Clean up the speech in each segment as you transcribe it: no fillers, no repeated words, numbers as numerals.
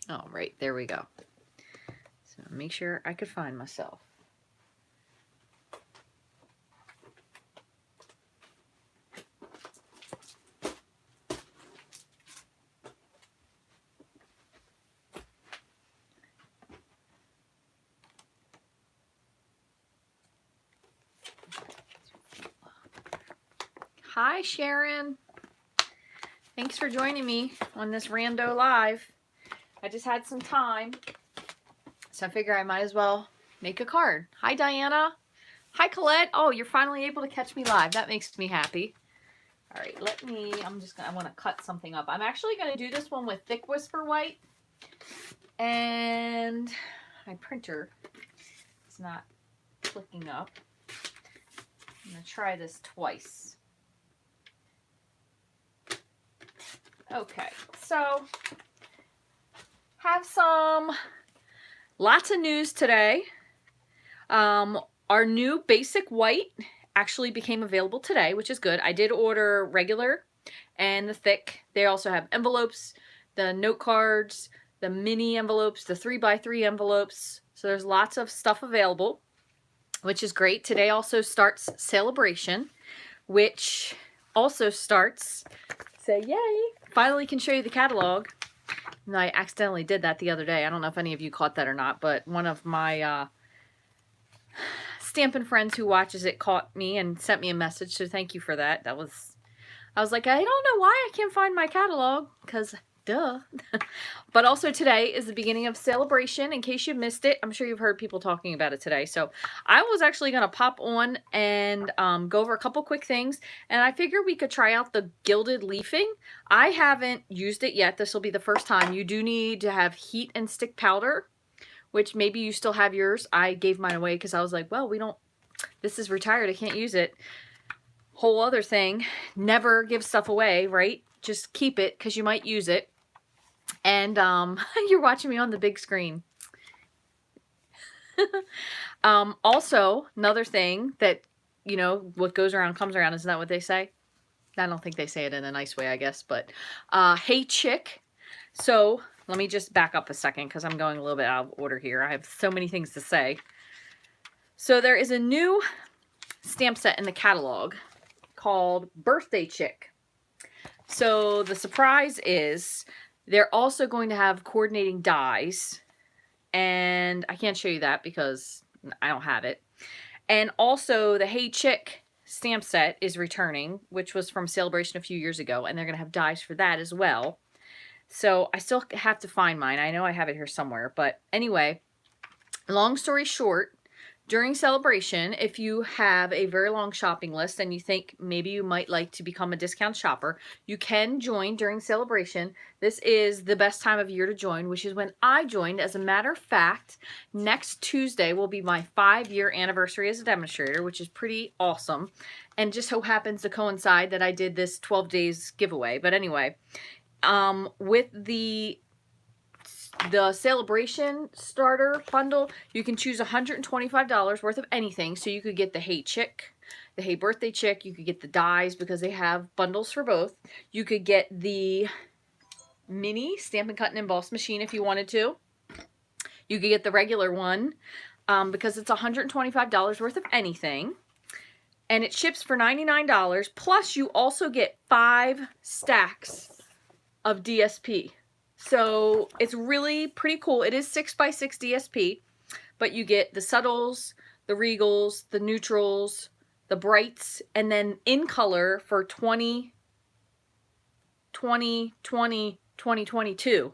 All right, there we go. So make sure I could find myself. Hi, Sharon. Thanks for joining me on this rando live. I just had some time, so I figure I might as well make a card. Hi, Diana. Hi, Colette. Oh, you're finally able to catch me live. That makes me happy. All right, I want to cut something up. I'm actually going to do this one with Thick Whisper White, and my printer is not clicking up. I'm going to try this twice. Okay, so have lots of news today. Our new basic white actually became available today, which is good. I did order regular and the thick. They also have envelopes, the note cards, the mini envelopes, the 3x3 envelopes. So there's lots of stuff available, which is great. Today also starts Celebration, which also starts, say yay, finally can show you the catalog. And I accidentally did that the other day. I don't know if any of you caught that or not, but one of my Stampin' friends who watches it caught me and sent me a message, so thank you for that. I was like, I don't know why I can't find my catalog, because duh. But also today is the beginning of Celebration. In case you missed it, I'm sure you've heard people talking about it today. So I was actually going to pop on and go over a couple quick things. And I figured we could try out the Gilded leafing. I haven't used it yet. This will be the first time. You do need to have heat and stick powder, which maybe you still have yours. I gave mine away because I was like, well, this is retired. I can't use it. Whole other thing, never give stuff away, right? Just keep it because you might use it. And you're watching me on the big screen. Also, another thing that, you know, what goes around comes around. Isn't that what they say? I don't think they say it in a nice way, I guess. But hey, chick. So let me just back up a second because I'm going a little bit out of order here. I have so many things to say. So there is a new stamp set in the catalog called Birthday Chick. So the surprise is they're also going to have coordinating dies, and I can't show you that because I don't have it. And also the Hey Chick stamp set is returning, which was from Celebration a few years ago, and they're going to have dies for that as well. So I still have to find mine. I know I have it here somewhere, but anyway, long story short, during Celebration, if you have a very long shopping list and you think maybe you might like to become a discount shopper, you can join during Celebration. This is the best time of year to join, which is when I joined. As a matter of fact, next Tuesday will be my 5-year anniversary as a demonstrator, which is pretty awesome. And just so happens to coincide that I did this 12 days giveaway. But anyway, with the Celebration starter bundle, you can choose $125 worth of anything. So you could get the Hey Chick, the Hey Birthday Chick. You could get the dies because they have bundles for both. You could get the mini Stampin' Cut and Emboss machine if you wanted to. You could get the regular one because it's $125 worth of anything. And it ships for $99. Plus you also get 5 stacks of DSP. So it's really pretty cool. It is 6x6 DSP, but you get the subtles, the regals, the neutrals, the brights, and then in color for 2022.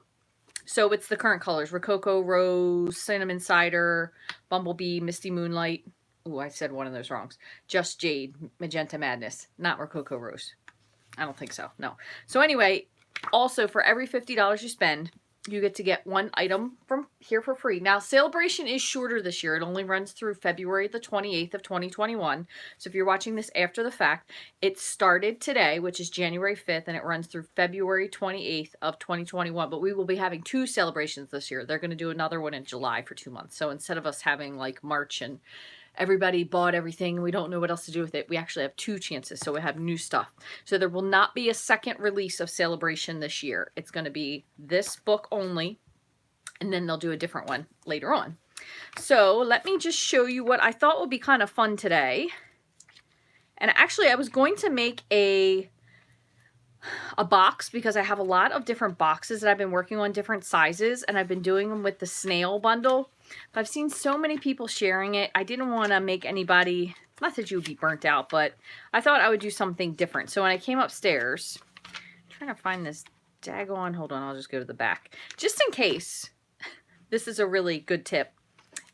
So it's the current colors: Rococo, Rose, Cinnamon Cider, Bumblebee, Misty Moonlight. Ooh, I said one of those wrongs. Just Jade, Magenta Madness, not Rococo Rose. I don't think so, no. So anyway, also, for every $50 you spend, you get to get one item from here for free. Now, Celebration is shorter this year. It only runs through February the 28th of 2021. So if you're watching this after the fact, it started today, which is January 5th, and it runs through February 28th of 2021. But we will be having 2 celebrations this year. They're going to do another one in July for 2 months. So instead of us having like March and everybody bought everything and we don't know what else to do with it, we actually have 2 chances, so we have new stuff. So there will not be a second release of Celebration this year. It's going to be this book only, and then they'll do a different one later on. So let me just show you what I thought would be kind of fun today. And actually I was going to make a box because I have a lot of different boxes that I've been working on, different sizes, and I've been doing them with the snail bundle. But I've seen so many people sharing it. I didn't want to make anybody, not that you would be burnt out, but I thought I would do something different. So when I came upstairs, I'm trying to find this daggone, hold on, I'll just go to the back. Just in case, this is a really good tip.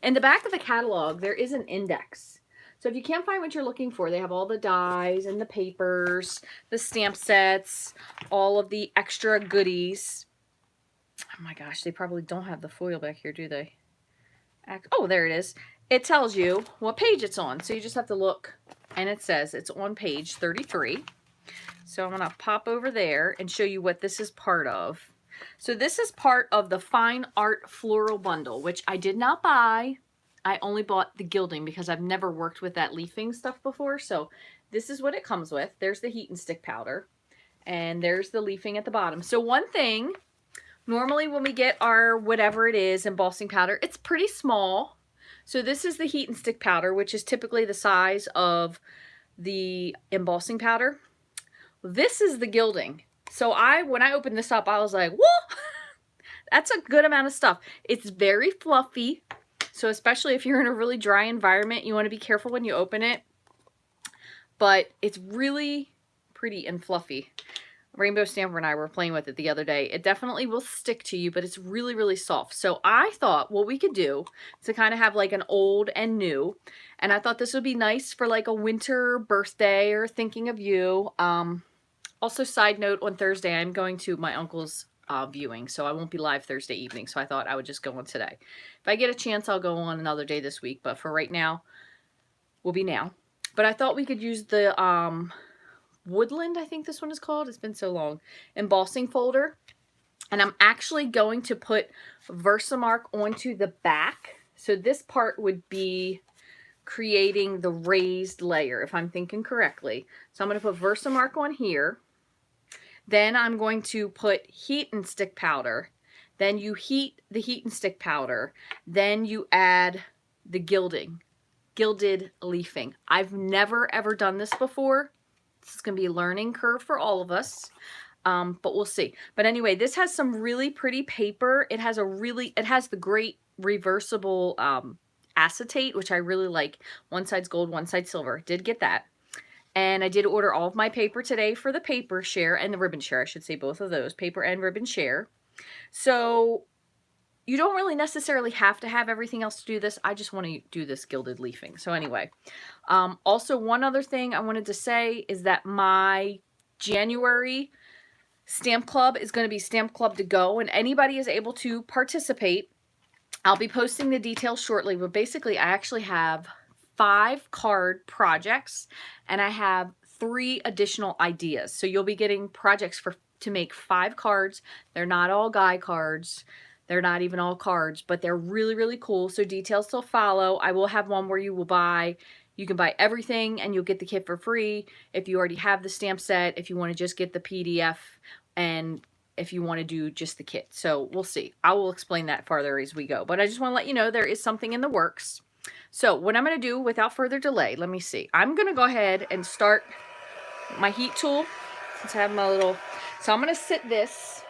In the back of the catalog, there is an index. So if you can't find what you're looking for, they have all the dies and the papers, the stamp sets, all of the extra goodies. Oh my gosh, they probably don't have the foil back here, do they? Oh, there it is. It tells you what page it's on. So you just have to look, and it says it's on page 33. So I'm going to pop over there and show you what this is part of. So this is part of the Fine Art Floral Bundle, which I did not buy. I only bought the gilding because I've never worked with that leafing stuff before. So this is what it comes with. There's the heat and stick powder, and there's the leafing at the bottom. So one thing, normally when we get our whatever it is, embossing powder, it's pretty small. So this is the heat and stick powder, which is typically the size of the embossing powder. This is the gilding. So when I opened this up, I was like, whoa, that's a good amount of stuff. It's very fluffy. So especially if you're in a really dry environment, you want to be careful when you open it. But it's really pretty and fluffy. Rainbow Stamper and I were playing with it the other day. It definitely will stick to you, but it's really, really soft. So I thought what we could do to kind of have like an old and new. And I thought this would be nice for like a winter birthday or thinking of you. Also, side note, on Thursday, I'm going to my uncle's viewing, so I won't be live Thursday evening, so I thought I would just go on today. If I get a chance, I'll go on another day this week, but for right now, will be now. But I thought we could use the Woodland, I think this one is called. It's been so long. Embossing folder. And I'm actually going to put Versamark onto the back. So this part would be creating the raised layer, if I'm thinking correctly. So I'm going to put Versamark on here. Then I'm going to put heat and stick powder. Then you heat the heat and stick powder. Then you add the gilded leafing. I've never ever done this before. This is going to be a learning curve for all of us. But we'll see. But anyway, this has some really pretty paper. It has the great reversible acetate, which I really like. One side's gold, one side's silver. Did get that. And I did order all of my paper today for the paper share and the ribbon share. I should say both of those, paper and ribbon share. So you don't really necessarily have to have everything else to do this. I just want to do this gilded leafing. So anyway, also one other thing I wanted to say is that my January stamp club is going to be Stamp Club to Go, and anybody is able to participate. I'll be posting the details shortly, but basically I actually have 5 card projects and I have 3 additional ideas. So you'll be getting projects to make 5 cards. They're not all guy cards. They're not even all cards, but they're really, really cool. So details still follow. I will have one where you can buy everything and you'll get the kit for free. If you already have the stamp set, if you want to just get the PDF, and if you want to do just the kit. So we'll see. I will explain that farther as we go. But I just want to let you know there is something in the works. So what I'm going to do without further delay, let me see. I'm going to go ahead and start my heat tool. Since I have my little... So I'm going to sit this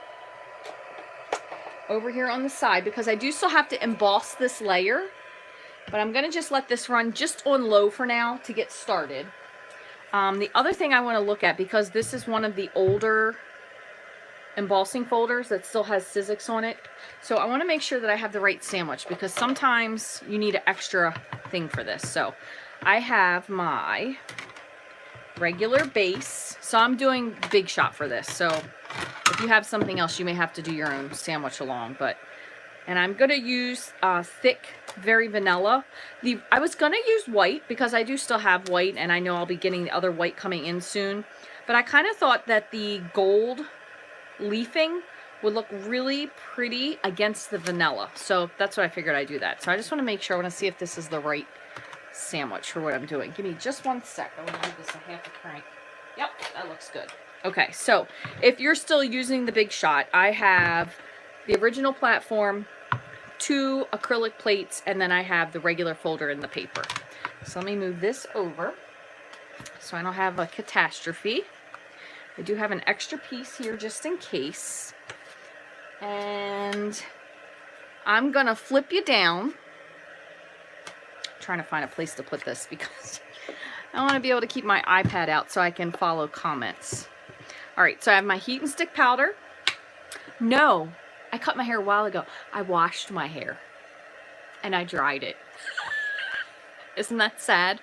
over here on the side because I do still have to emboss this layer. But I'm going to just let this run just on low for now to get started. The other thing I want to look at, because this is one of the older embossing folders that still has Sizzix on it. So I want to make sure that I have the right sandwich because sometimes you need an extra thing for this. So I have my regular base. So I'm doing Big Shot for this. So if you have something else, you may have to do your own sandwich along. And I'm going to use thick, very vanilla. I was going to use white because I do still have white and I know I'll be getting the other white coming in soon. But I kind of thought that the gold leafing would look really pretty against the vanilla. So that's what I figured I'd do that. So I just want to make sure. I want to see if this is the right sandwich for what I'm doing. Give me just 1 sec. I want to give this a half a crank. Yep, that looks good. Okay, so if you're still using the Big Shot, I have the original platform. 2 acrylic plates, and then I have the regular folder and the paper. So let me move this over so I don't have a catastrophe. I do have an extra piece here just in case. And I'm gonna flip you down. I'm trying to find a place to put this because I want to be able to keep my iPad out so I can follow comments. All right, so I have my heat and stick powder. No, I cut my hair a while ago. I washed my hair and I dried it. Isn't that sad?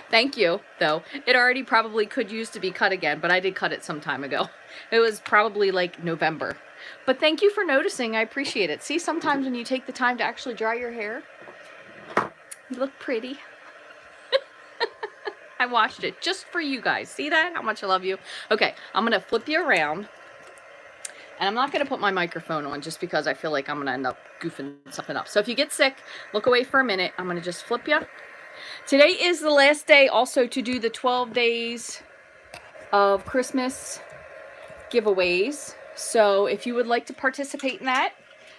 Thank you, though. It already probably could use to be cut again, but I did cut it some time ago. It was probably like November. But thank you for noticing. I appreciate it. See, sometimes when you take the time to actually dry your hair, you look pretty. I washed it just for you guys. See that? How much I love you. Okay, I'm going to flip you around. And I'm not going to put my microphone on just because I feel like I'm going to end up goofing something up. So if you get sick, look away for a minute. I'm going to just flip you. Today is the last day also to do the 12 days of Christmas giveaways. So if you would like to participate in that,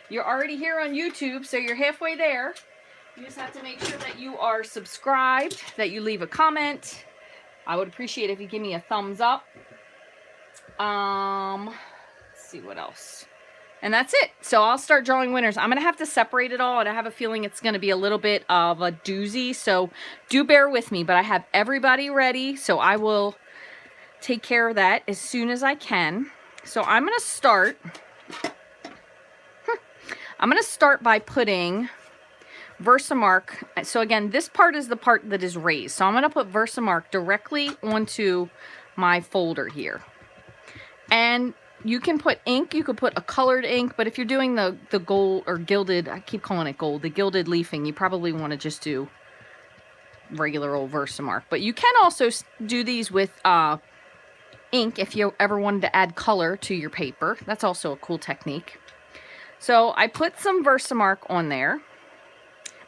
you're already here on YouTube, so you're halfway there. You just have to make sure that you are subscribed, that you leave a comment. I would appreciate it if you give me a thumbs up. Let's see what else. And that's it. So I'll start drawing winners. I'm going to have to separate it all, and I have a feeling it's going to be a little bit of a doozy. So do bear with me, but I have everybody ready. So I will take care of that as soon as I can. So I'm going to start. I'm going to start by putting Versamark. So again, this part is the part that is raised. So I'm going to put Versamark directly onto my folder here. And you can put ink, you could put a colored ink, but if you're doing the gold or gilded, I keep calling it gold, the gilded leafing, you probably want to just do regular old Versamark. But you can also do these with ink if you ever wanted to add color to your paper. That's also a cool technique. So I put some Versamark on there.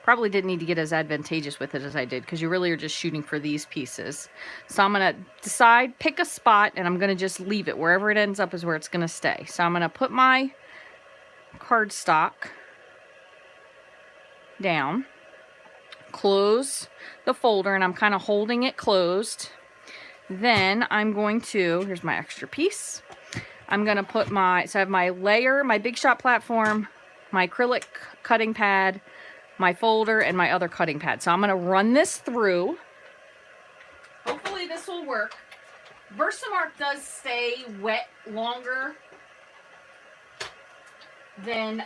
Probably didn't need to get as advantageous with it as I did because you really are just shooting for these pieces. So I'm going to decide, pick a spot, and I'm going to just leave it. Wherever it ends up is where it's going to stay. So I'm going to put my cardstock down, close the folder, and I'm kind of holding it closed. Then I'm going to, here's my extra piece. I'm going to put my, so I have my layer, my Big Shot platform, my acrylic cutting pad, my folder, and my other cutting pad. So I'm going to run this through. Hopefully this will work. Versamark does stay wet longer than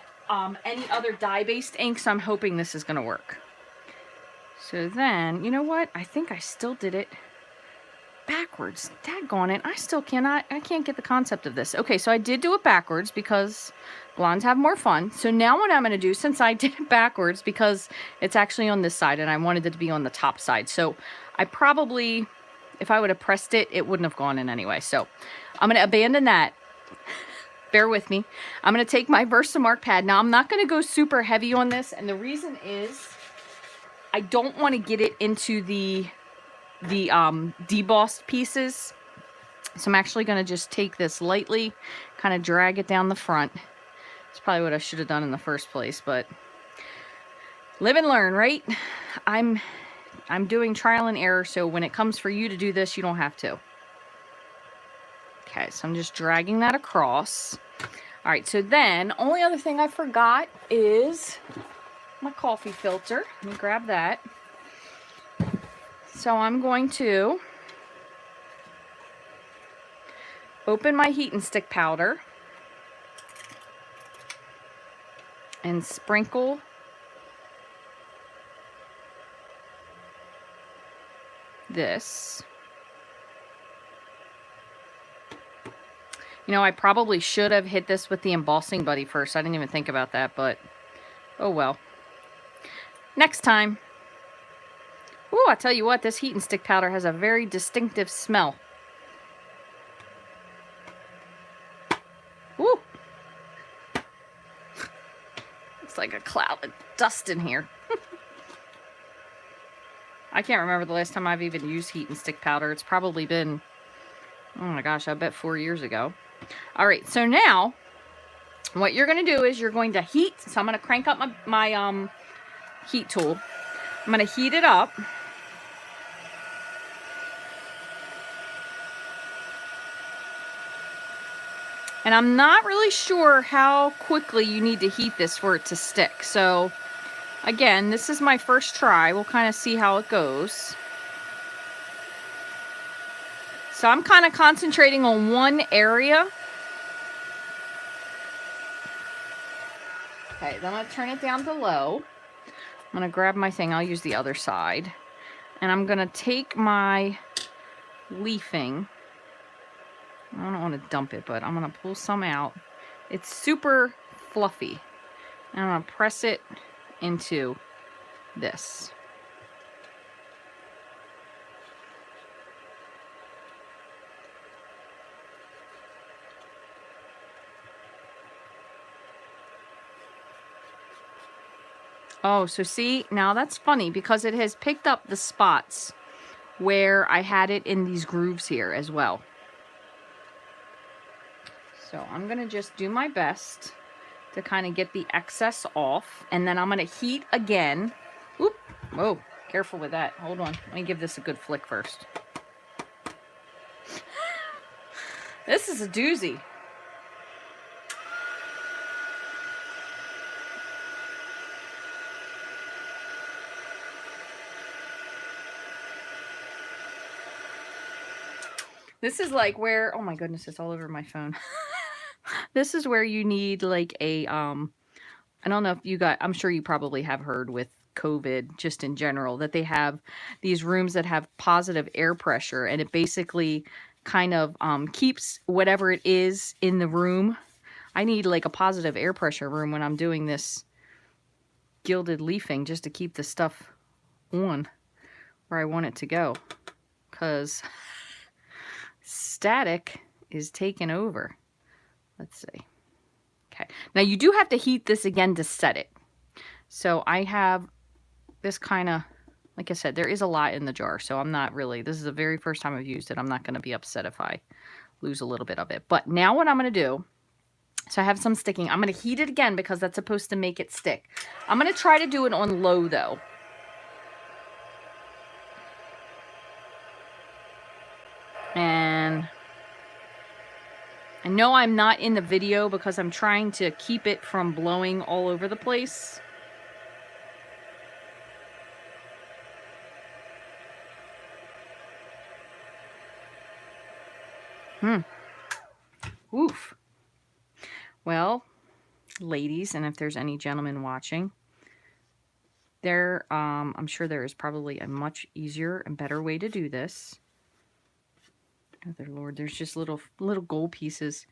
any other dye-based ink, so I'm hoping this is going to work. So then, you know what? I think I still did it backwards. Daggone it. I can't get the concept of this. Okay, so I did do it backwards because blondes have more fun. So now what I'm going to do, since I did it backwards because it's actually on this side and I wanted it to be on the top side. So I probably, if I would have pressed it, it wouldn't have gone in anyway. So I'm going to abandon that. Bear with me. I'm going to take my Versamark pad. Now I'm not going to go super heavy on this. And the reason is I don't want to get it into the debossed pieces. So I'm actually going to just take this lightly, kind of drag it down the front. It's probably what I should have done in the first place, but live and learn, right? I'm doing trial and error, so when it comes for you to do this, you don't have to. Okay, so I'm just dragging that across. All right, so then, only other thing I forgot is my coffee filter. Let me grab that. So I'm going to open my heat and stick powder and sprinkle this. You know, I probably should have hit this with the embossing buddy first. I didn't even think about that, but oh well. Next time. Ooh, I tell you what, this heat and stick powder has a very distinctive smell. Ooh. Looks like a cloud of dust in here. I can't remember the last time I've even used heat and stick powder. It's probably been, oh my gosh, I bet 4 years ago. All right, so now What you're going to do is you're going to heat. So I'm going to crank up my heat tool. I'm going to heat it up. And I'm not really sure how quickly you need to heat this for it to stick. So again, this is my first try. We'll kind of see how it goes. So I'm kind of concentrating on one area. Okay, then I'm going to turn it down to low. I'm going to grab my thing. I'll use the other side. And I'm going to take my leafing. I don't want to dump it, but I'm going to pull some out. It's super fluffy. And I'm going to press it into this. Oh, so see, now that's funny because it has picked up the spots where I had it in these grooves here as well. So I'm going to just do my best to kind of get the excess off. And then I'm going to heat again. Oop, whoa, careful with that. Hold on. Let me give this a good flick first. This is a doozy. This is like where, oh my goodness, it's all over my phone. This is where you need like a, I don't know if you got, I'm sure you probably have heard with COVID just in general that they have these rooms that have positive air pressure, and it basically kind of keeps whatever it is in the room. I need like a positive air pressure room when I'm doing this gilded leafing just to keep the stuff on where I want it to go, because static is taking over. Let's see. Okay. Now you do have to heat this again to set it. So I have this kind of, like I said, there is a lot in the jar. So I'm not really, this is the very first time I've used it. I'm not going to be upset if I lose a little bit of it. But now what I'm going to do, so I have some sticking. I'm going to heat it again because that's supposed to make it stick. I'm going to try to do it on low though. And I know I'm not in the video because I'm trying to keep it from blowing all over the place. Oof. Well, ladies, and if there's any gentlemen watching, I'm sure there is probably a much easier and better way to do this. Oh, dear Lord, there's just little gold pieces.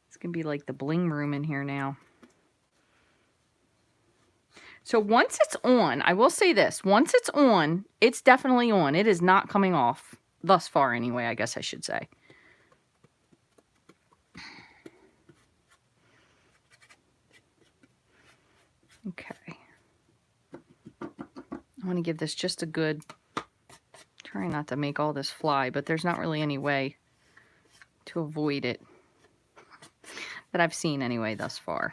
It's going to be like the bling room in here now. So once it's on, I will say this. Once it's on, it's definitely on. It is not coming off. Thus far, anyway, I guess I should say. Okay. I want to give this just a good... Try not to make all this fly, but there's not really any way to avoid it that I've seen anyway thus far.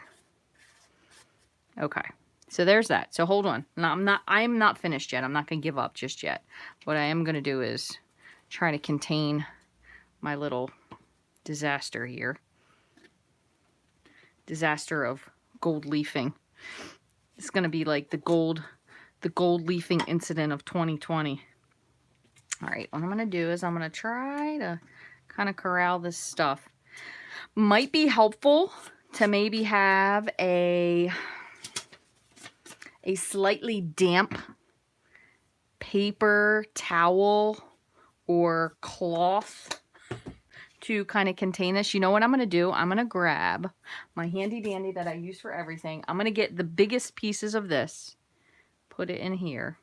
Okay, so there's that. So hold on. No, I'm not finished yet. I'm not going to give up just yet. What I am going to do is try to contain my little disaster here. Disaster of gold leafing. It's going to be like the gold leafing incident of 2020. All right, what I'm going to do is I'm going to try to kind of corral this stuff. Might be helpful to maybe have a slightly damp paper towel or cloth to kind of contain this. You know what I'm going to do? I'm going to grab my handy dandy that I use for everything. I'm going to get the biggest pieces of this, put it in here.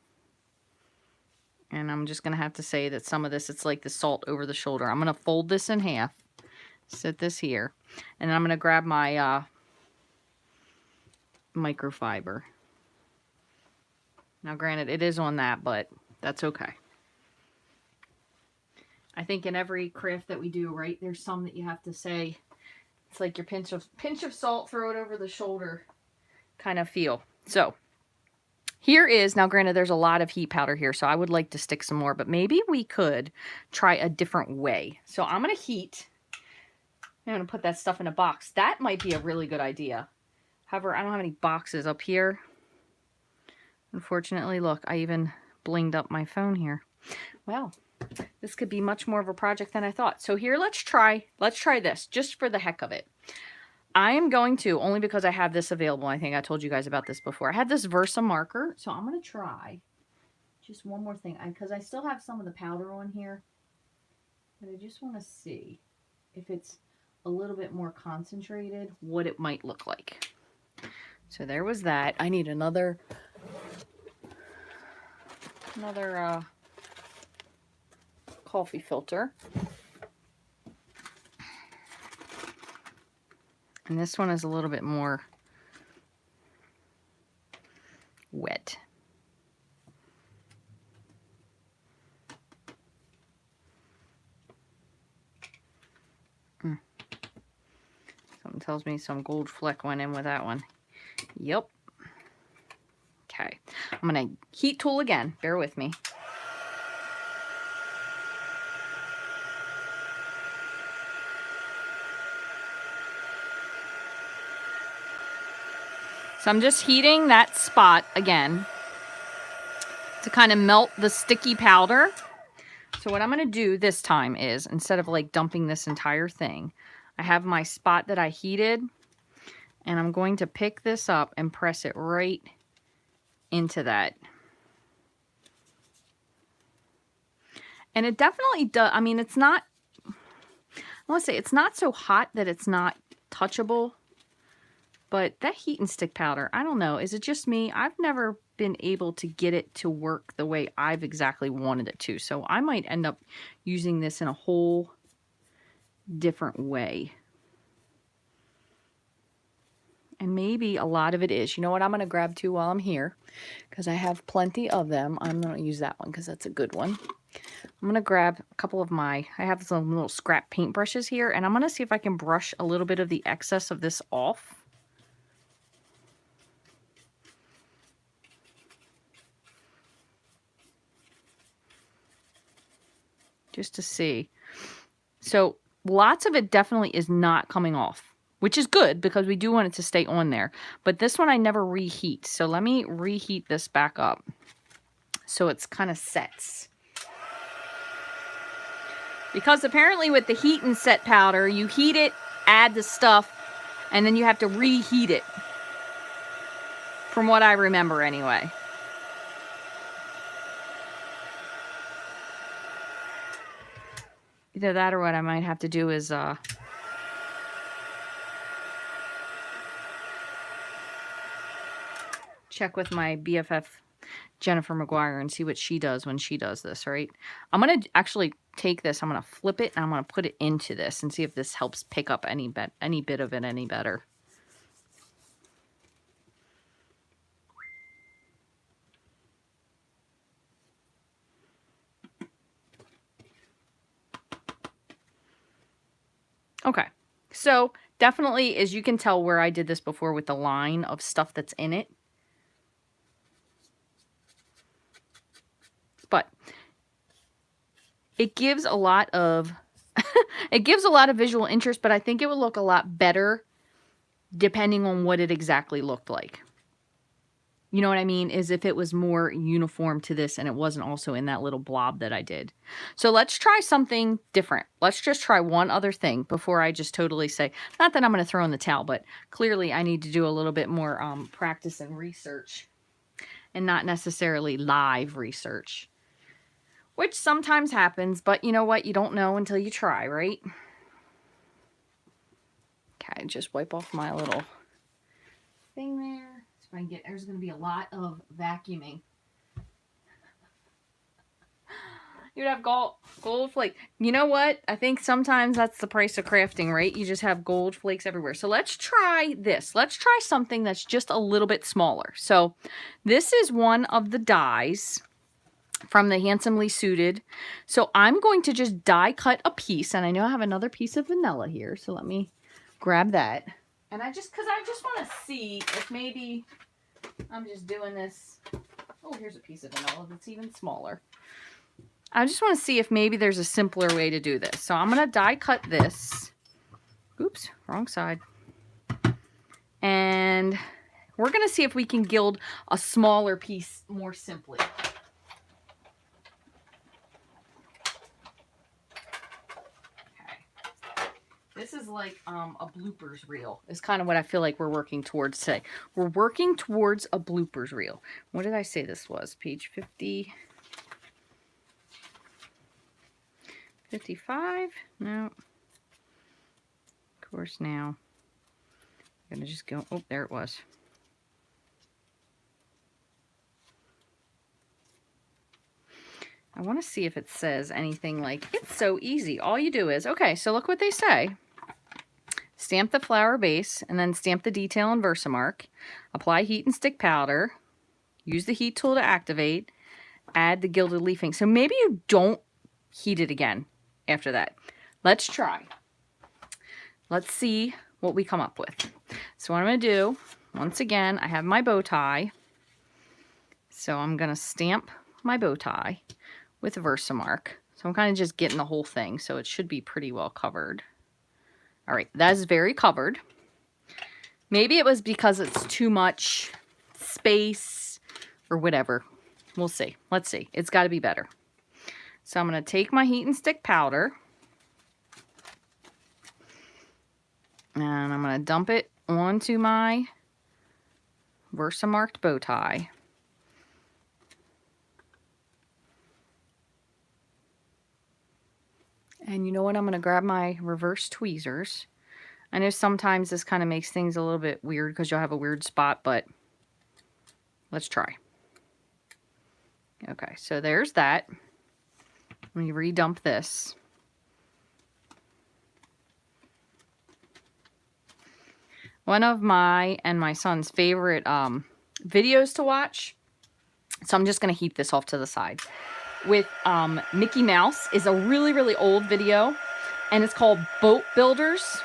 And I'm just going to have to say that some of this, it's like the salt over the shoulder. I'm going to fold this in half, set this here, and then I'm going to grab my microfiber. Now, granted, it is on that, but that's okay. I think in every craft that we do, right, there's some that you have to say It's like your pinch of salt, throw it over the shoulder kind of feel. So here is, now granted there's a lot of heat powder here, so I would like to stick some more, but maybe we could try a different way. So I'm going to heat. I'm going to put that stuff in a box. That might be a really good idea. However, I don't have any boxes up here. Unfortunately, look, I even blinged up my phone here. Well, this could be much more of a project than I thought. So here, let's try this just for the heck of it. I am going to, only because I have this available. I think I told you guys about this before. I had this Versa marker, so I'm going to try just one more thing. Because I still have some of the powder on here. But I just want to see if it's a little bit more concentrated, what it might look like. So there was that. I need another coffee filter. And this one is a little bit more wet. Something tells me some gold fleck went in with that one. Yep. Okay. I'm going to heat tool again. Bear with me. So I'm just heating that spot again to kind of melt the sticky powder. So what I'm going to do this time is, instead of like dumping this entire thing, I have my spot that I heated, and I'm going to pick this up and press it right into that. And it definitely does, I mean, it's not, I want to say it's not so hot that it's not touchable. But that heat and stick powder, I don't know. Is it just me? I've never been able to get it to work the way I've exactly wanted it to. So I might end up using this in a whole different way. And maybe a lot of it is. You know what I'm going to grab too while I'm here? Because I have plenty of them. I'm going to use that one because that's a good one. I'm going to grab a couple of I have some little scrap paintbrushes here. And I'm going to see if I can brush a little bit of the excess of this off. Just to see. So lots of it definitely is not coming off, which is good because we do want it to stay on there. But this one I never reheat. So let me reheat this back up so it's kind of sets. Because apparently with the heat and set powder, you heat it, add the stuff, and then you have to reheat it. From what I remember anyway. Either that or what I might have to do is check with my BFF Jennifer McGuire and see what she does when she does this, right? I'm going to actually take this, I'm going to flip it, and I'm going to put it into this and see if this helps pick up any bit of it any better. Okay, so definitely, as you can tell where I did this before with the line of stuff that's in it. But it gives a lot of it gives a lot of visual interest, but I think it would look a lot better depending on what it exactly looked like. You know what I mean? Is if it was more uniform to this and it wasn't also in that little blob that I did. So let's try something different. Let's just try one other thing before I just totally say, not that I'm going to throw in the towel, but clearly I need to do a little bit more practice and research and not necessarily live research, which sometimes happens, but you know what? You don't know until you try, right? Okay, just wipe off my little thing there. If I can get, there's going to be a lot of vacuuming. You'd have gold flake. You know what? I think sometimes that's the price of crafting, right? You just have gold flakes everywhere. So let's try this. Let's try something that's just a little bit smaller. So this is one of the dies from the Handsomely Suited. So I'm going to just die cut a piece. And I know I have another piece of vanilla here. So let me grab that. And because I just want to see if maybe I'm just doing this. Oh, here's a piece of vanilla that's even smaller. I just want to see if maybe there's a simpler way to do this. So I'm going to die cut this. Oops, wrong side. And we're going to see if we can gild a smaller piece more simply. This is like a bloopers reel. Is kind of what I feel like we're working towards today. We're working towards a bloopers reel. What did I say this was? Page 50. 55? No. Of course now. I'm going to just go. Oh, there it was. I want to see if it says anything like, it's so easy. All you do is, okay, so look what they say. Stamp the flower base and then stamp the detail in Versamark. Apply heat and stick powder. Use the heat tool to activate. Add the gilded leafing. So maybe you don't heat it again after that. Let's try. Let's see what we come up with. So what I'm going to do, once again, I have my bow tie. So I'm going to stamp my bow tie with Versamark. So I'm kind of just getting the whole thing. So it should be pretty well covered. All right, that is very covered. Maybe it was because it's too much space or whatever. We'll see. Let's see. It's got to be better. So I'm going to take my heat and stick powder. And I'm going to dump it onto my Versamarked bow tie. And you know what? I'm going to grab my reverse tweezers. I know sometimes this kind of makes things a little bit weird because you'll have a weird spot, but let's try. Okay, so there's that. Let me redump this. One of my and my son's favorite videos to watch, so I'm just going to heap this off to the side, with Mickey Mouse, is a really, really old video, and it's called Boat Builders.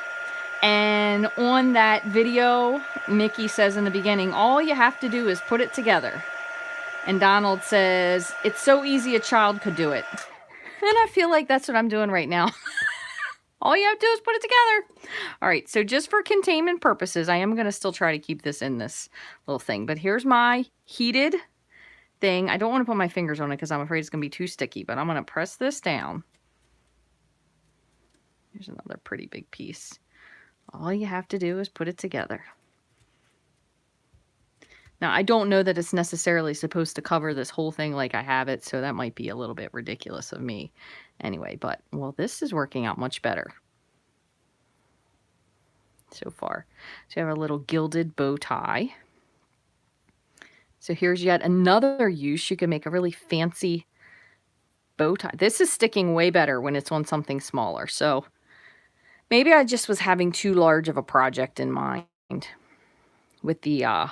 And on that video, Mickey says in the beginning, all you have to do is put it together. And Donald says, it's so easy a child could do it. And I feel like that's what I'm doing right now. All you have to do is put it together. All right, so just for containment purposes, I am going to still try to keep this in this little thing. But here's my heated thing. I don't want to put my fingers on it because I'm afraid it's going to be too sticky. But I'm going to press this down. Here's another pretty big piece. All you have to do is put it together. Now, I don't know that it's necessarily supposed to cover this whole thing like I have it, so that might be a little bit ridiculous of me. Anyway, but, well, this is working out much better so far. So you have a little gilded bow tie. So here's yet another use. You can make a really fancy bow tie. This is sticking way better when it's on something smaller. So maybe I just was having too large of a project in mind with the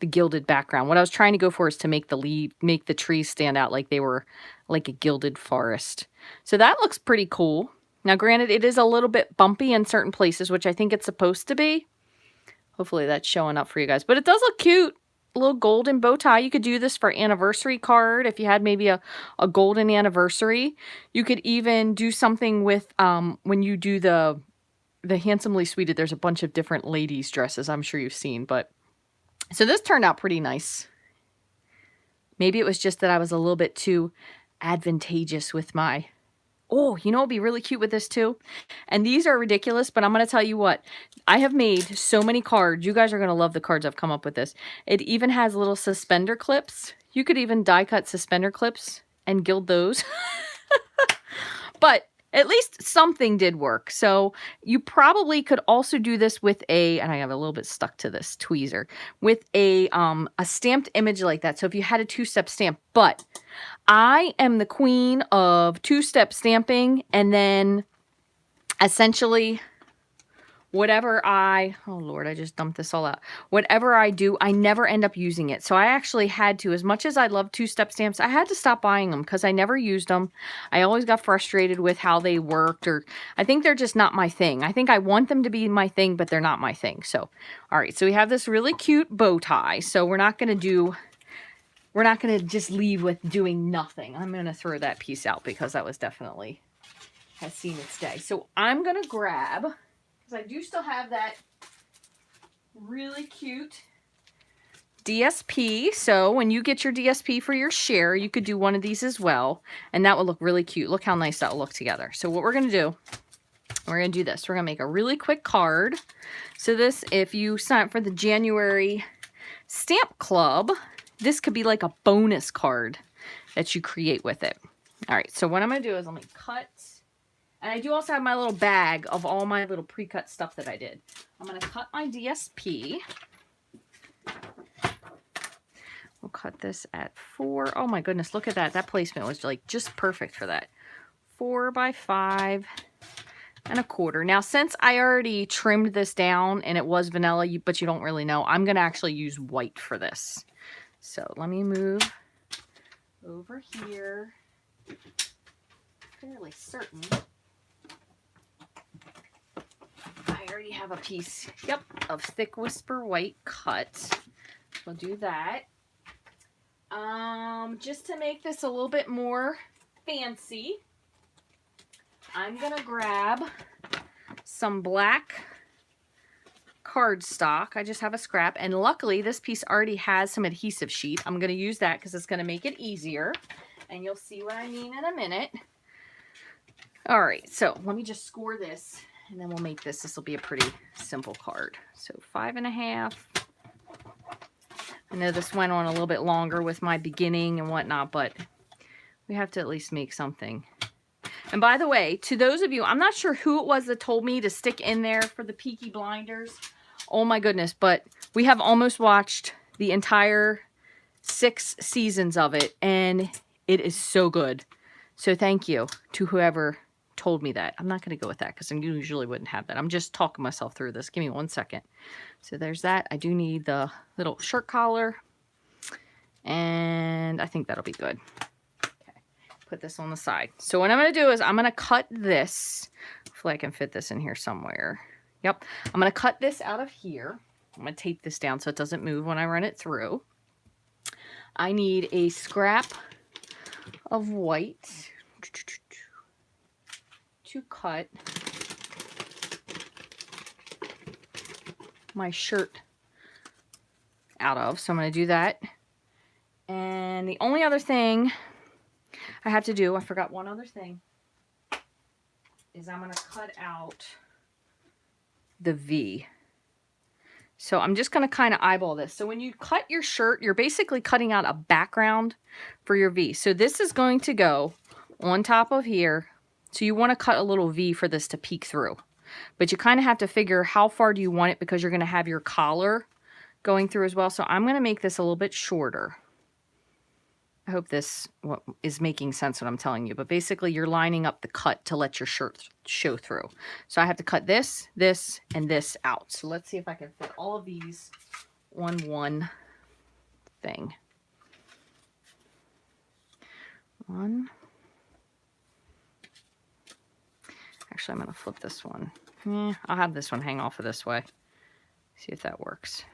gilded background. What I was trying to go for is to make the trees stand out like they were like a gilded forest. So that looks pretty cool. Now, granted, it is a little bit bumpy in certain places, which I think it's supposed to be. Hopefully that's showing up for you guys. But it does look cute. A little golden bow tie. You could do this for anniversary card if you had maybe a golden anniversary. You could even do something with when you do the Handsomely Suited. There's a bunch of different ladies' dresses I'm sure you've seen. But so this turned out pretty nice. Maybe it was just that I was a little bit too advantageous with my... Oh, you know what would be really cute with this too? And these are ridiculous, but I'm going to tell you what. I have made so many cards. You guys are going to love the cards I've come up with this. It even has little suspender clips. You could even die cut suspender clips and gild those. But at least something did work. So you probably could also do this with and I have a little bit stuck to this tweezer, with a stamped image like that. So if you had a two-step stamp, but I am the queen of two-step stamping, and then essentially whatever oh Lord, I just dumped this all out. Whatever I do, I never end up using it. So I actually had to, as much as I love two-step stamps, I had to stop buying them because I never used them. I always got frustrated with how they worked, or I think they're just not my thing. I think I want them to be my thing, but they're not my thing. So, all right, so we have this really cute bow tie. So we're not going to just leave with doing nothing. I'm going to throw that piece out because that was definitely has seen its day. So I'm going to grab, because I do still have that really cute DSP. So when you get your DSP for your share, you could do one of these as well. And that would look really cute. Look how nice that will look together. So what we're going to do, we're going to do this. We're going to make a really quick card. So this, if you sign up for the January Stamp Club, this could be like a bonus card that you create with it. All right, so what I'm going to do is let me cut. And I do also have my little bag of all my little pre-cut stuff that I did. I'm going to cut my DSP. We'll cut this at 4. Oh my goodness, look at that. That placement was like just perfect for that. 4 by 5 and a quarter. Now, since I already trimmed this down and it was vanilla, but you don't really know, I'm going to actually use white for this. So let me move over here. Fairly certain I already have a piece, yep, of Thick Whisper White cut. We'll do that. Just to make this a little bit more fancy, I'm going to grab some black cardstock. I just have a scrap, and luckily this piece already has some adhesive sheet. I'm going to use that because it's going to make it easier, and you'll see what I mean in a minute. All right, so let me just score this, and then we'll make this. This will be a pretty simple card. So 5.5. I know this went on a little bit longer with my beginning and whatnot, but we have to at least make something. And by the way, to those of you, I'm not sure who it was that told me to stick in there for the Peaky Blinders. Oh my goodness, but we have almost watched the entire 6 seasons of it, and it is so good. So thank you to whoever told me that. I'm not going to go with that because I usually wouldn't have that. I'm just talking myself through this. Give me 1 second. So there's that. I do need the little shirt collar, and I think that'll be good. Put this on the side. So what I'm going to do is I'm going to cut this. Hopefully I can fit this in here somewhere. Yep. I'm going to cut this out of here. I'm going to tape this down so it doesn't move when I run it through. I need a scrap of white to cut my shirt out of. So I'm going to do that. And the only other thing I have to do, I forgot one other thing, is I'm going to cut out the V. So I'm just going to kind of eyeball this. So when you cut your shirt, you're basically cutting out a background for your V. So this is going to go on top of here. So you want to cut a little V for this to peek through. But you kind of have to figure how far do you want it because you're going to have your collar going through as well. So I'm going to make this a little bit shorter. I hope this is making sense what I'm telling you, but basically you're lining up the cut to let your shirt show through. So I have to cut this, this, and this out. So let's see if I can fit all of these on one thing. Actually, I'm going to flip this one. I'll have this one hang off of this way. See if that works.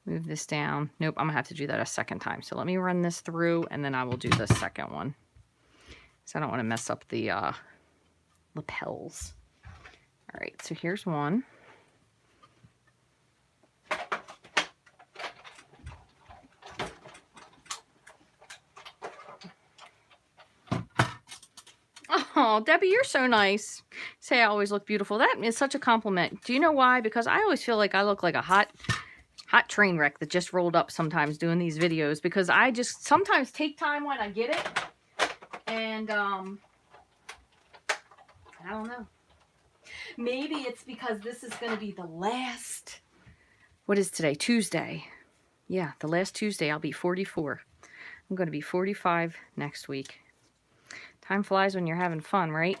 Move this down. Nope, I'm going to have to do that a second time. So let me run this through, and then I will do the second one. So I don't want to mess up the lapels. All right, so here's one. Oh, Debbie, you're so nice. Say I always look beautiful. That is such a compliment. Do you know why? Because I always feel like I look like a hot train wreck that just rolled up sometimes doing these videos, because I just sometimes take time when I get it, and I don't know. Maybe it's because this is going to be the last, what is today? Tuesday. Yeah, the last Tuesday I'll be 44. I'm going to be 45 next week. Time flies when you're having fun, right?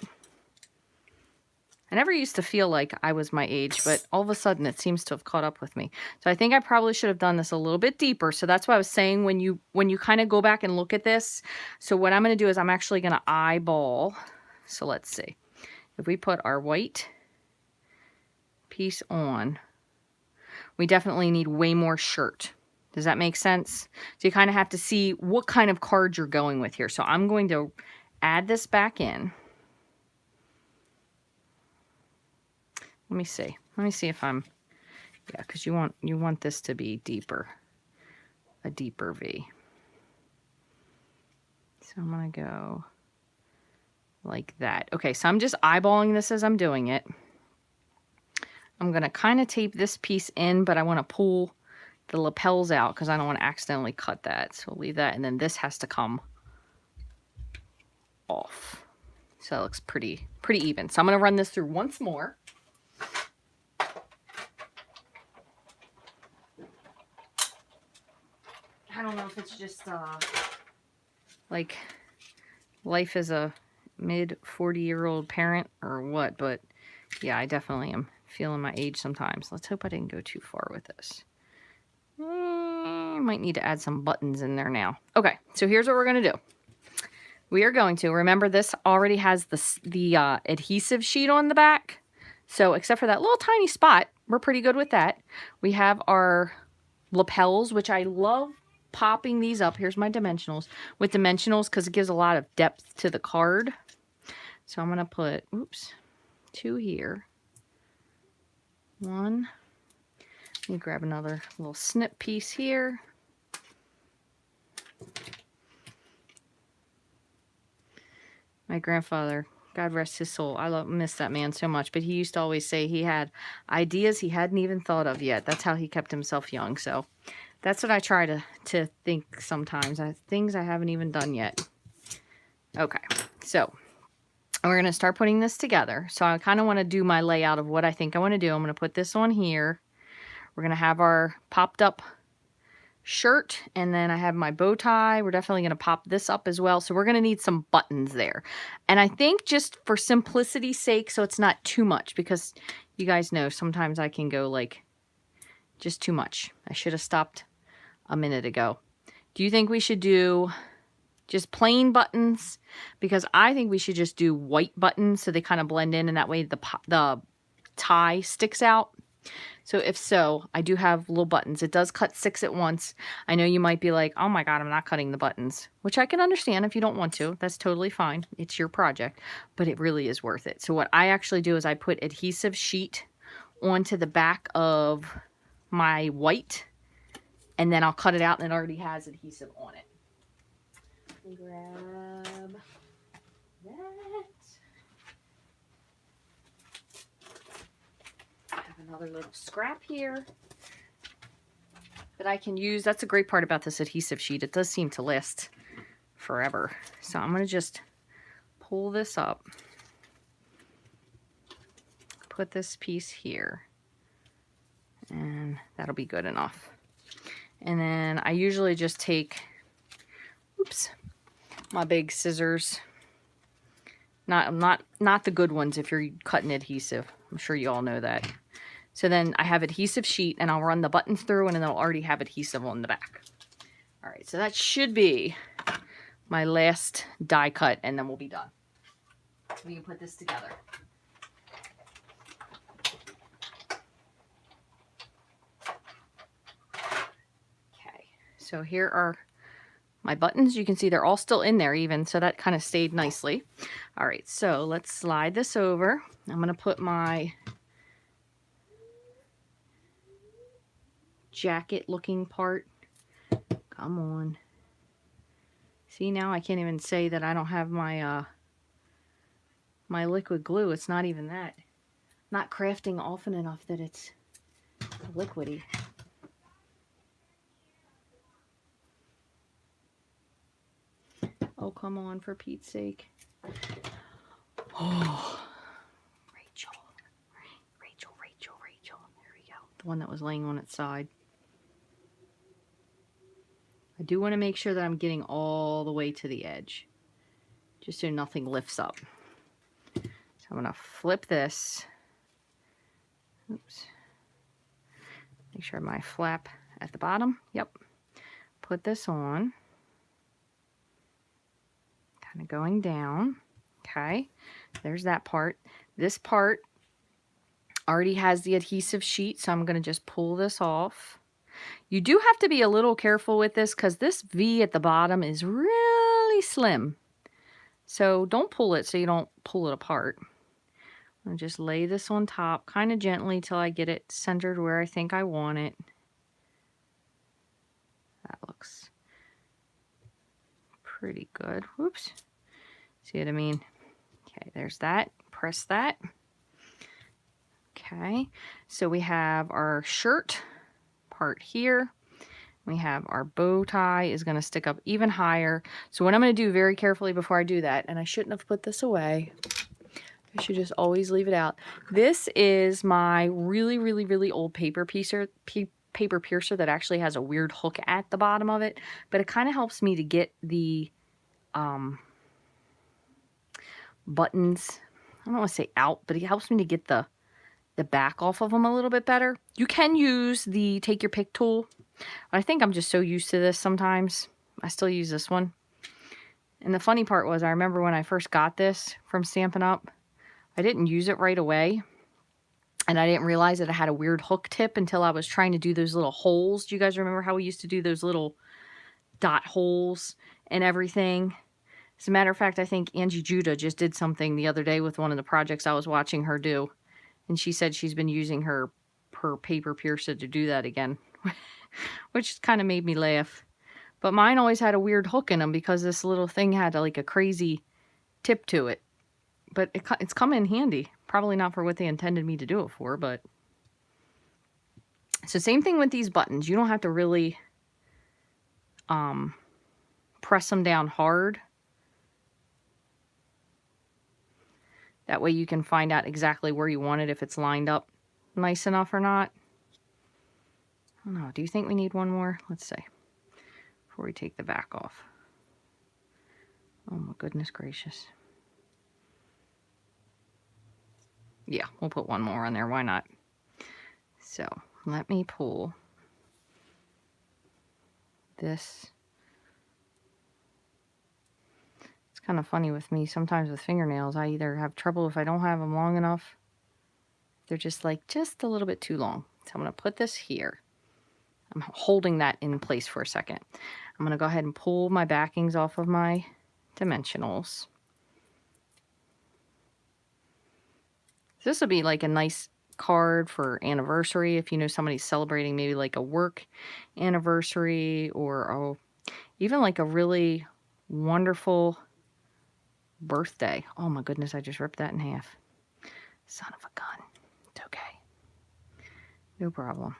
I never used to feel like I was my age, but all of a sudden it seems to have caught up with me. So I think I probably should have done this a little bit deeper. So that's why I was saying when you kind of go back and look at this. So what I'm going to do is I'm actually going to eyeball. So let's see. If we put our white piece on, we definitely need way more shirt. Does that make sense? So you kind of have to see what kind of card you're going with here. So I'm going to add this back in. Let me see. Let me see if I'm, yeah, because you want this to be deeper, a deeper V. So I'm going to go like that. Okay, so I'm just eyeballing this as I'm doing it. I'm going to kind of tape this piece in, but I want to pull the lapels out because I don't want to accidentally cut that. So we'll leave that, and then this has to come off. So that looks pretty even. So I'm going to run this through once more. I don't know if it's just like life as a mid 40-year-old parent or what, but yeah, I definitely am feeling my age sometimes. Let's hope I didn't go too far with this. Might need to add some buttons in there now. Okay, so here's what we're going to do. We are going to, remember this already has the adhesive sheet on the back. So except for that little tiny spot, we're pretty good with that. We have our lapels, which I love popping these up. Here's my dimensionals with dimensionals because it gives a lot of depth to the card. So I'm going to put, oops, 2 here. 1. Let me grab another little snip piece here. My grandfather, God rest his soul, I miss that man so much, but he used to always say he had ideas he hadn't even thought of yet. That's how he kept himself young. So that's what I try to think sometimes. Things I haven't even done yet. Okay, so we're going to start putting this together. So I kind of want to do my layout of what I think I want to do. I'm going to put this on here. We're going to have our popped up shirt, and then I have my bow tie. We're definitely going to pop this up as well. So we're going to need some buttons there. And I think just for simplicity's sake, so it's not too much, because you guys know sometimes I can go like just too much. I should have stopped a minute ago. Do you think we should do just plain buttons? Because I think we should just do white buttons so they kind of blend in, and that way the tie sticks out. So if so, I do have little buttons. It does cut 6 at once. I know you might be like, oh my God, I'm not cutting the buttons, which I can understand if you don't want to. That's totally fine. It's your project, but it really is worth it. So what I actually do is I put adhesive sheet onto the back of my white, and then I'll cut it out, and it already has adhesive on it. Grab that. Another little scrap here that I can use. That's a great part about this adhesive sheet. It does seem to last forever. So I'm going to just pull this up, put this piece here, and that'll be good enough. And then I usually just take, oops, my big scissors. Not the good ones if you're cutting adhesive. I'm sure you all know that. So then I have adhesive sheet, and I'll run the buttons through, and then I'll already have adhesive on the back. All right, so that should be my last die cut, and then we'll be done. We can put this together. Okay, so here are my buttons. You can see they're all still in there even, so that kind of stayed nicely. All right, so let's slide this over. I'm going to put my jacket looking part. Come on. See, now I can't even say that I don't have my my liquid glue. It's not even that. Not crafting often enough that it's liquidy. Oh, come on, for Pete's sake. Oh, Rachel. There we go. The one that was laying on its side. I do want to make sure that I'm getting all the way to the edge, just so nothing lifts up. So So I'm going to flip this. Oops. Make sure my flap at the bottom. Yep. Put this on. Kind of going down. Okay. There's that part. This part already has the adhesive sheet, so I'm going to just pull this off. You do have to be a little careful with this because this V at the bottom is really slim. So don't pull it so you don't pull it apart. I'm going to just lay this on top kind of gently till I get it centered where I think I want it. That looks pretty good. Whoops. See what I mean? Okay, there's that. Press that. Okay, so we have our shirt part here. We have our bow tie is going to stick up even higher. So what I'm going to do very carefully before I do that, and I shouldn't have put this away. I should just always leave it out. This is my really, really, really old paper piercer that actually has a weird hook at the bottom of it. But it kind of helps me to get the buttons, I don't want to say out, but it helps me to get the back off of them a little bit better. You can use the take your pick tool. I think I'm just so used to this sometimes. I still use this one. And the funny part was I remember when I first got this from Stampin' Up, I didn't use it right away. And I didn't realize that it had a weird hook tip until I was trying to do those little holes. Do you guys remember how we used to do those little dot holes and everything? As a matter of fact, I think Angie Judah just did something the other day with one of the projects I was watching her do. And she said she's been using her paper piercer to do that again, which kind of made me laugh. But mine always had a weird hook in them because this little thing had like a crazy tip to it. But it's come in handy. Probably not for what they intended me to do it for, but... So same thing with these buttons. You don't have to really press them down hard. That way you can find out exactly where you want it, if it's lined up nice enough or not. I don't know. Do you think we need one more? Let's see. Before we take the back off. Oh my goodness gracious. Yeah, we'll put one more on there. Why not? So let me pull this. It's kind of funny with me. Sometimes with fingernails, I either have trouble if I don't have them long enough. They're just like just a little bit too long. So I'm going to put this here. I'm holding that in place for a second. I'm going to go ahead and pull my backings off of my dimensionals. This would be like a nice card for anniversary if you know somebody's celebrating maybe like a work anniversary or even like a really wonderful birthday. Oh my goodness, I just ripped that in half. Son of a gun. It's okay. No problem.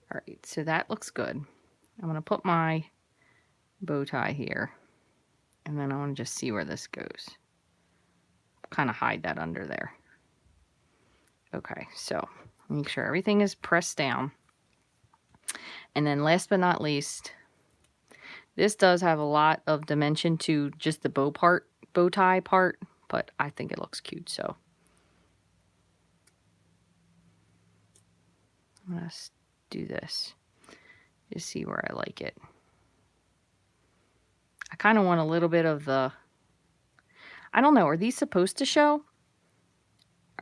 All right, so that looks good. I'm going to put my bow tie here, and then I want to just see where this goes. Kind of hide that under there. Okay, so make sure everything is pressed down. And then last but not least, this does have a lot of dimension to just the bow tie part, but I think it looks cute, so I'm going to do this. Just see where I like it. I kind of want a little bit of the, I don't know, are these supposed to show?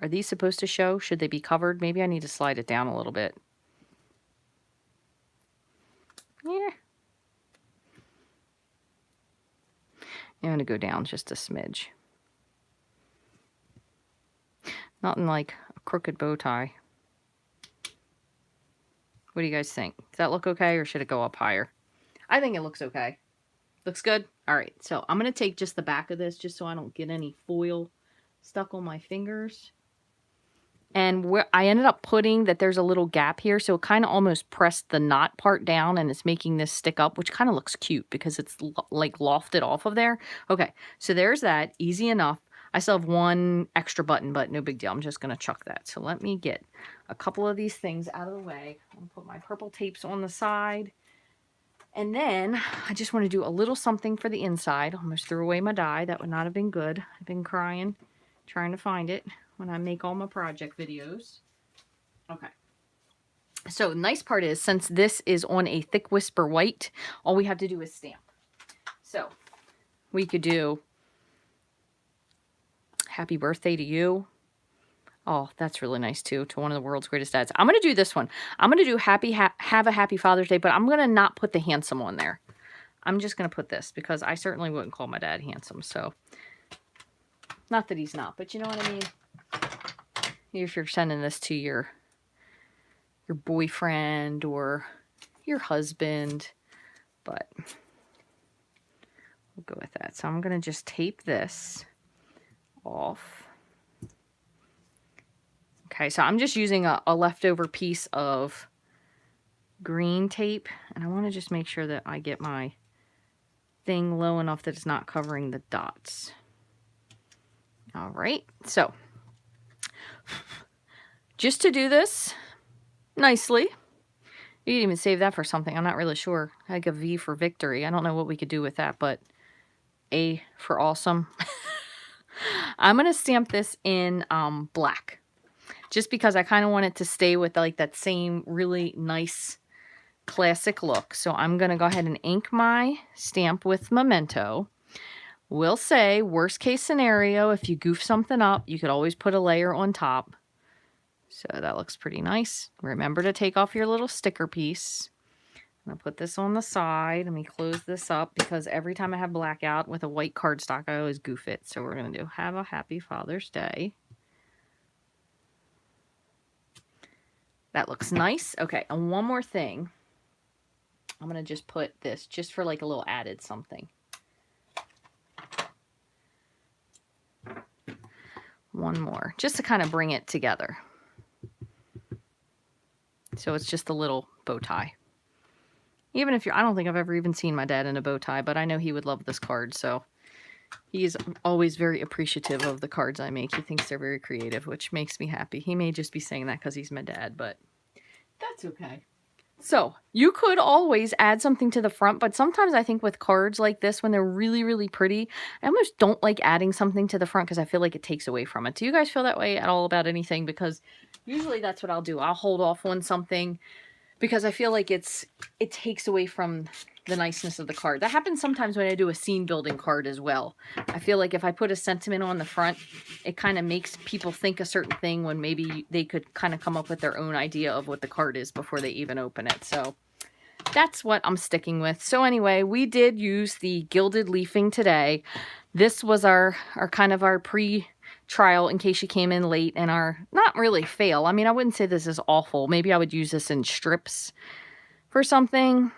Are these supposed to show? Should they be covered? Maybe I need to slide it down a little bit. Yeah. I'm going to go down just a smidge. Nothing like a crooked bow tie. What do you guys think? Does that look okay, or should it go up higher? I think it looks okay. Looks good? All right, so I'm going to take just the back of this just so I don't get any foil stuck on my fingers. And where I ended up putting that there's a little gap here, so it kind of almost pressed the knot part down, and it's making this stick up, which kind of looks cute because it's like lofted off of there. Okay, so there's that. Easy enough. I still have one extra button, but no big deal. I'm just going to chuck that. So let me get a couple of these things out of the way. I'm going to put my purple tapes on the side. And then I just want to do a little something for the inside. Almost threw away my die. That would not have been good. I've been crying, trying to find it when I make all my project videos. Okay. So the nice part is, since this is on a thick whisper white, all we have to do is stamp. So we could do happy birthday to you. Oh, that's really nice too, to one of the world's greatest dads. I'm going to do this one. I'm going to do have a happy Father's Day, but I'm going to not put the handsome on there. I'm just going to put this because I certainly wouldn't call my dad handsome. So, not that he's not, but you know what I mean? If you're sending this to your boyfriend or your husband, but we'll go with that. So I'm going to just tape this off. Okay, so I'm just using a leftover piece of green tape, and I want to just make sure that I get my thing low enough that it's not covering the dots. All right, so just to do this nicely, you can even save that for something. I'm not really sure. Like a V for victory. I don't know what we could do with that, but A for awesome. I'm going to stamp this in black. Just because I kind of want it to stay with like that same really nice classic look. So I'm going to go ahead and ink my stamp with Memento. We'll say, worst case scenario, if you goof something up, you could always put a layer on top. So that looks pretty nice. Remember to take off your little sticker piece. I'm going to put this on the side. Let me close this up because every time I have blackout with a white cardstock, I always goof it. So we're going to do have a happy Father's Day. That looks nice. Okay, and one more thing. I'm going to just put this just for like a little added something. One more, just to kind of bring it together. So it's just a little bow tie. Even if I don't think I've ever even seen my dad in a bow tie, but I know he would love this card, so he's always very appreciative of the cards I make. He thinks they're very creative, which makes me happy. He may just be saying that because he's my dad, but that's okay. So you could always add something to the front, but sometimes I think with cards like this, when they're really, really pretty, I almost don't like adding something to the front because I feel like it takes away from it. Do you guys feel that way at all about anything? Because usually that's what I'll do. I'll hold off on something because I feel like it takes away from the niceness of the card. That happens sometimes when I do a scene building card as well. I feel like if I put a sentiment on the front, it kind of makes people think a certain thing when maybe they could kind of come up with their own idea of what the card is before they even open it. So that's what I'm sticking with. So anyway, we did use the gilded leafing today. This was our kind of our pre-trial in case you came in late, and our not really fail. I mean, I wouldn't say this is awful. Maybe I would use this in strips for something.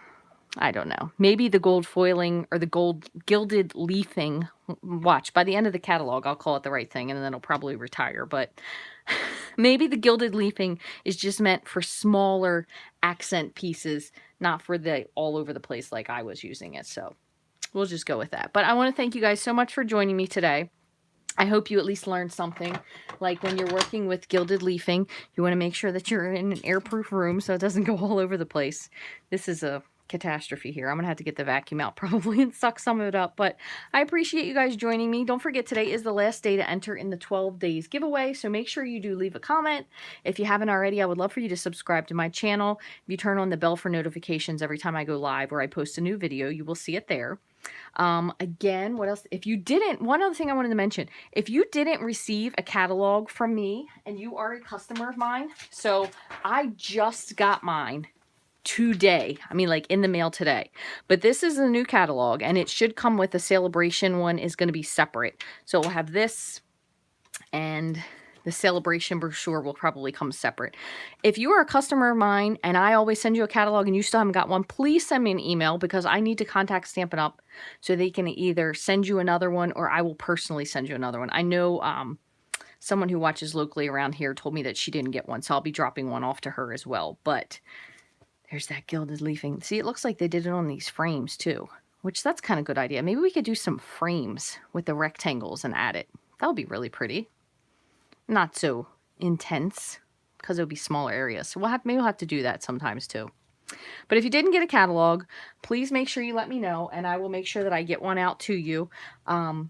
I don't know. Maybe the gold foiling or the gilded leafing. Watch, by the end of the catalog, I'll call it the right thing, and then it'll probably retire. But maybe the gilded leafing is just meant for smaller accent pieces, not for the all over the place like I was using it. So we'll just go with that. But I want to thank you guys so much for joining me today. I hope you at least learned something. Like when you're working with gilded leafing, you want to make sure that you're in an airproof room so it doesn't go all over the place. This is a catastrophe here. I'm gonna have to get the vacuum out probably and suck some of it up, but I appreciate you guys joining me. Don't forget, today is the last day to enter in the 12 days giveaway, so make sure you do leave a comment. If you haven't already, I would love for you to subscribe to my channel. If you turn on the bell for notifications every time I go live or I post a new video, you will see it there. Again, what else? If you didn't, one other thing I wanted to mention, if you didn't receive a catalog from me and you are a customer of mine, so I just got mine today. I mean, like in the mail today. But this is a new catalog, and it should come with a celebration one is going to be separate. So we'll have this, and the celebration brochure will probably come separate. If you are a customer of mine and I always send you a catalog and you still haven't got one, please send me an email because I need to contact Stampin' Up! So they can either send you another one or I will personally send you another one. I know someone who watches locally around here told me that she didn't get one, so I'll be dropping one off to her as well. But there's that gilded leafing. See, it looks like they did it on these frames too, which that's kind of a good idea. Maybe we could do some frames with the rectangles and add it. That would be really pretty. Not so intense because it'll be smaller areas. So maybe we'll have to do that sometimes too. But if you didn't get a catalog, please make sure you let me know, and I will make sure that I get one out to you. And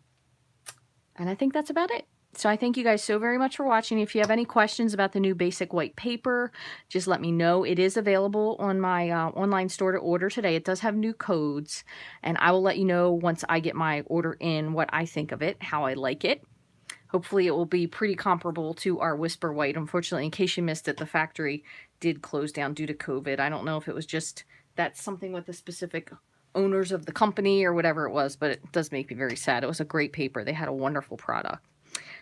I think that's about it. So I thank you guys so very much for watching. If you have any questions about the new basic white paper, just let me know. It is available on my online store to order today. It does have new codes, and I will let you know once I get my order in what I think of it, how I like it. Hopefully it will be pretty comparable to our Whisper White. Unfortunately, in case you missed it, the factory did close down due to COVID. I don't know if it was just that's something with the specific owners of the company or whatever it was, but it does make me very sad. It was a great paper. They had a wonderful product.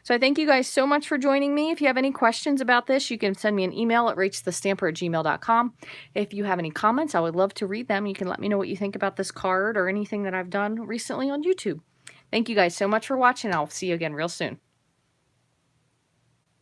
So I thank you guys so much for joining me. If you have any questions about this, you can send me an email at rachthestamper@gmail.com. If you have any comments, I would love to read them. You can let me know what you think about this card or anything that I've done recently on YouTube. Thank you guys so much for watching. I'll see you again real soon.